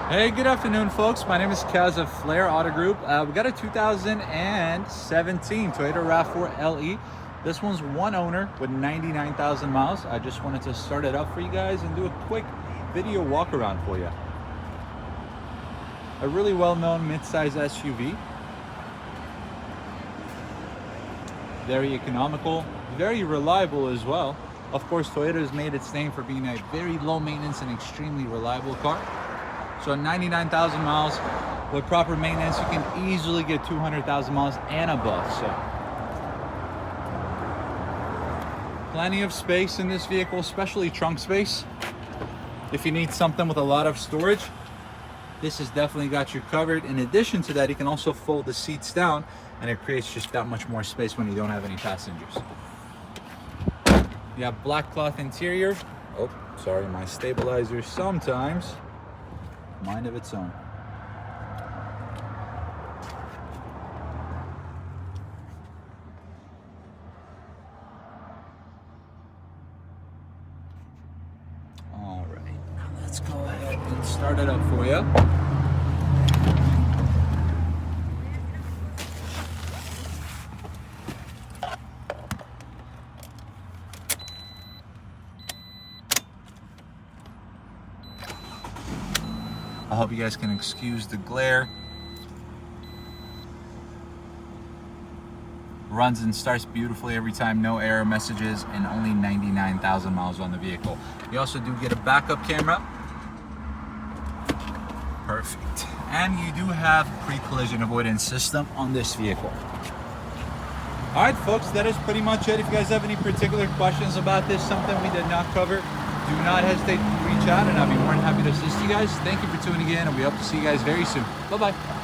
Hey, good afternoon, folks. My name is Kaz of Flair Auto Group. We got a 2017 Toyota RAV4 LE. This one's one owner with 99,000 miles. I just wanted to start it up for you guys and do a quick video walk around for you. A really well-known mid-size SUV. Very economical, very reliable as well. Of course, Toyota has made its name for being a very low maintenance and extremely reliable car. So at 99,000 miles, with proper maintenance, you can easily get 200,000 miles and above. So plenty of space in this vehicle, especially trunk space. If you need something with a lot of storage, this has definitely got you covered. In addition to that, you can also fold the seats down and it creates just that much more space when you don't have any passengers. You have black cloth interior. Oh, sorry, my stabilizer sometimes mind of its own. All right, now let's go ahead and start it up for you. I hope you guys can excuse the glare. Runs and starts beautifully every time, no error messages, and only 99,000 miles on the vehicle. You also do get a backup camera. Perfect. And you do have pre-collision avoidance system on this vehicle. All right, folks, that is pretty much it. If you guys have any particular questions about this, something we did not cover, do not hesitate to reach out and I'll be more than happy to assist you guys. Thank you for tuning in and we hope to see you guys very soon. Bye-bye.